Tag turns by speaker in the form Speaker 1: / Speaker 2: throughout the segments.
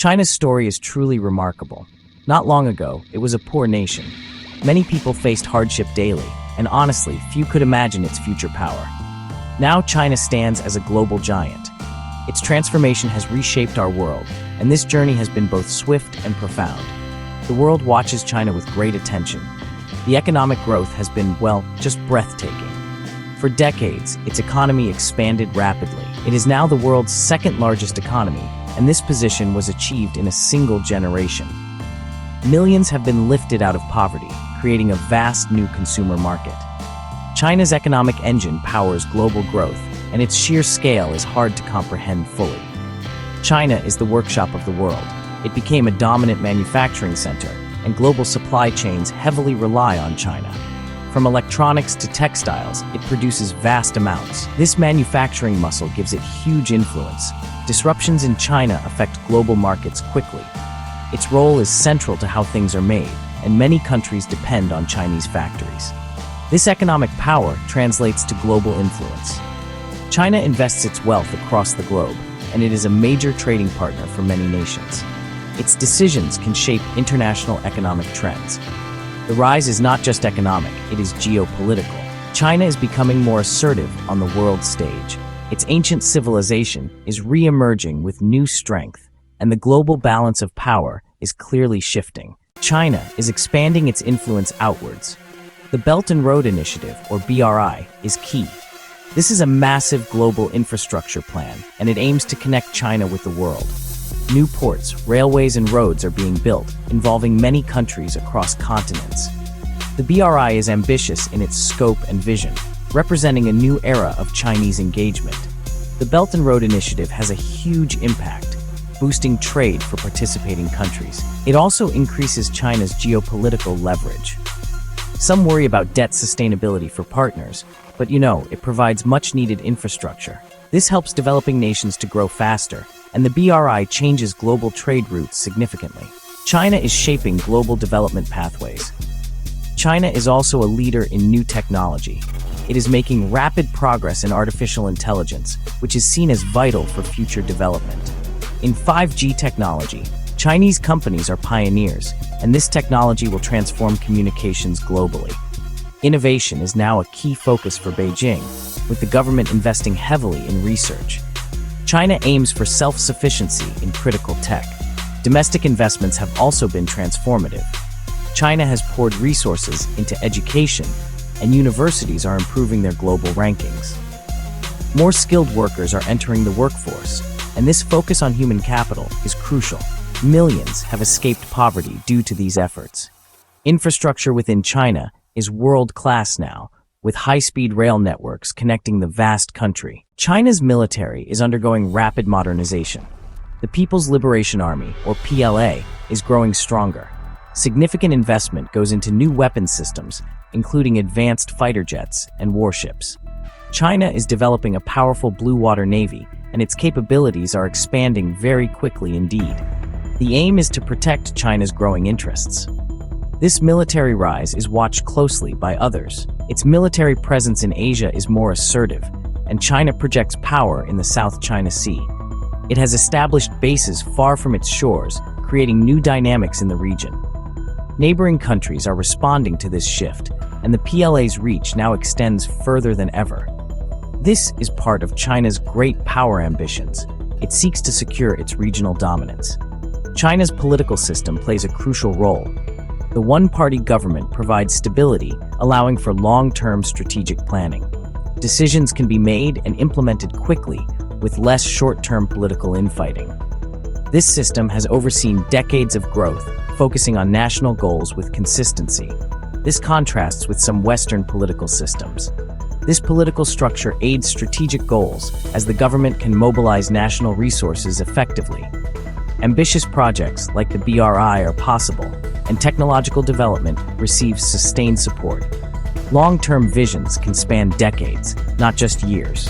Speaker 1: China's story is truly remarkable. Not long ago, it was a poor nation. Many people faced hardship daily, and honestly, few could imagine its future power. Now China stands as a global giant. Its transformation has reshaped our world, and this journey has been both swift and profound. The world watches China with great attention. The economic growth has been, well, just breathtaking. For decades, its economy expanded rapidly. It is now the world's second largest economy, and this position was achieved in a single generation. Millions have been lifted out of poverty, creating a vast new consumer market. China's economic engine powers global growth, and its sheer scale is hard to comprehend fully. China is the workshop of the world. It became a dominant manufacturing center, and global supply chains heavily rely on China. From electronics to textiles, it produces vast amounts. This manufacturing muscle gives it huge influence. Disruptions in China affect global markets quickly. Its role is central to how things are made, and many countries depend on Chinese factories. This economic power translates to global influence. China invests its wealth across the globe, and it is a major trading partner for many nations. Its decisions can shape international economic trends. The rise is not just economic, it is geopolitical. China is becoming more assertive on the world stage. Its ancient civilization is re-emerging with new strength, and the global balance of power is clearly shifting. China is expanding its influence outwards. The Belt and Road Initiative, or BRI, is key. This is a massive global infrastructure plan, and it aims to connect China with the world. New ports, railways, and roads are being built, involving many countries across continents. The BRI is ambitious in its scope and vision, representing a new era of Chinese engagement. The Belt and Road Initiative has a huge impact, boosting trade for participating countries. It also increases China's geopolitical leverage. Some worry about debt sustainability for partners, but it provides much-needed infrastructure. This helps developing nations to grow faster, and the BRI changes global trade routes significantly. China is shaping global development pathways. China is also a leader in new technology. It is making rapid progress in artificial intelligence, which is seen as vital for future development. In 5G technology, Chinese companies are pioneers, and this technology will transform communications globally. Innovation is now a key focus for Beijing, with the government investing heavily in research. China aims for self-sufficiency in critical tech. Domestic investments have also been transformative. China has poured resources into education, and universities are improving their global rankings. More skilled workers are entering the workforce, and this focus on human capital is crucial. Millions have escaped poverty due to these efforts. Infrastructure within China is world-class now, with high-speed rail networks connecting the vast country. China's military is undergoing rapid modernization. The People's Liberation Army, or PLA, is growing stronger. Significant investment goes into new weapon systems, including advanced fighter jets and warships. China is developing a powerful blue water navy, and its capabilities are expanding very quickly indeed. The aim is to protect China's growing interests. This military rise is watched closely by others. Its military presence in Asia is more assertive, and China projects power in the South China Sea. It has established bases far from its shores, creating new dynamics in the region. Neighboring countries are responding to this shift, and the PLA's reach now extends further than ever. This is part of China's great power ambitions. It seeks to secure its regional dominance. China's political system plays a crucial role. The one-party government provides stability, allowing for long-term strategic planning. Decisions can be made and implemented quickly, with less short-term political infighting. This system has overseen decades of growth, focusing on national goals with consistency. This contrasts with some Western political systems. This political structure aids strategic goals, as the government can mobilize national resources effectively. Ambitious projects like the BRI are possible, and technological development receives sustained support. Long-term visions can span decades, not just years.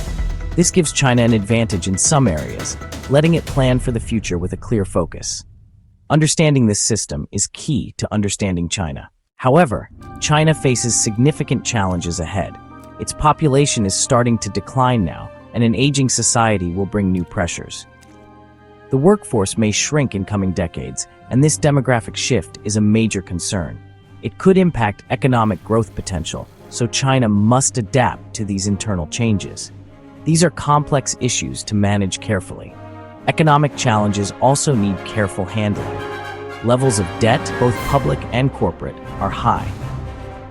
Speaker 1: This gives China an advantage in some areas, letting it plan for the future with a clear focus. Understanding this system is key to understanding China. However, China faces significant challenges ahead. Its population is starting to decline now, and an aging society will bring new pressures. The workforce may shrink in coming decades, and this demographic shift is a major concern. It could impact economic growth potential, so China must adapt to these internal changes. These are complex issues to manage carefully. Economic challenges also need careful handling. Levels of debt, both public and corporate, are high.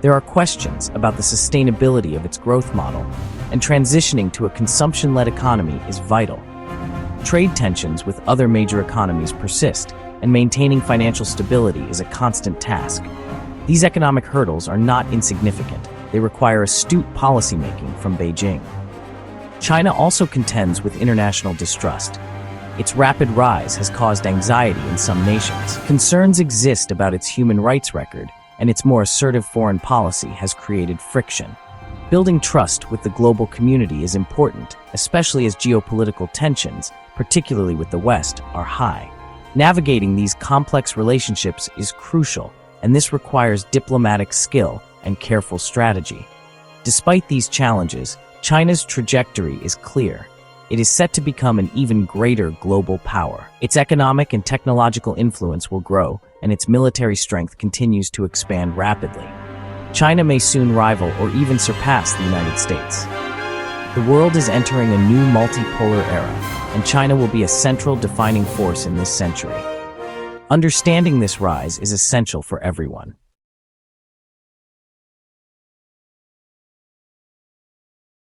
Speaker 1: There are questions about the sustainability of its growth model, and transitioning to a consumption-led economy is vital. Trade tensions with other major economies persist, and maintaining financial stability is a constant task. These economic hurdles are not insignificant. They require astute policymaking from Beijing. China also contends with international distrust. Its rapid rise has caused anxiety in some nations. Concerns exist about its human rights record, and its more assertive foreign policy has created friction. Building trust with the global community is important, especially as geopolitical tensions, particularly with the West, are high. Navigating these complex relationships is crucial, and this requires diplomatic skill and careful strategy. Despite these challenges, China's trajectory is clear. It is set to become an even greater global power. Its economic and technological influence will grow, and its military strength continues to expand rapidly. China may soon rival or even surpass the United States. The world is entering a new multipolar era, and China will be a central defining force in this century. Understanding this rise is essential for everyone.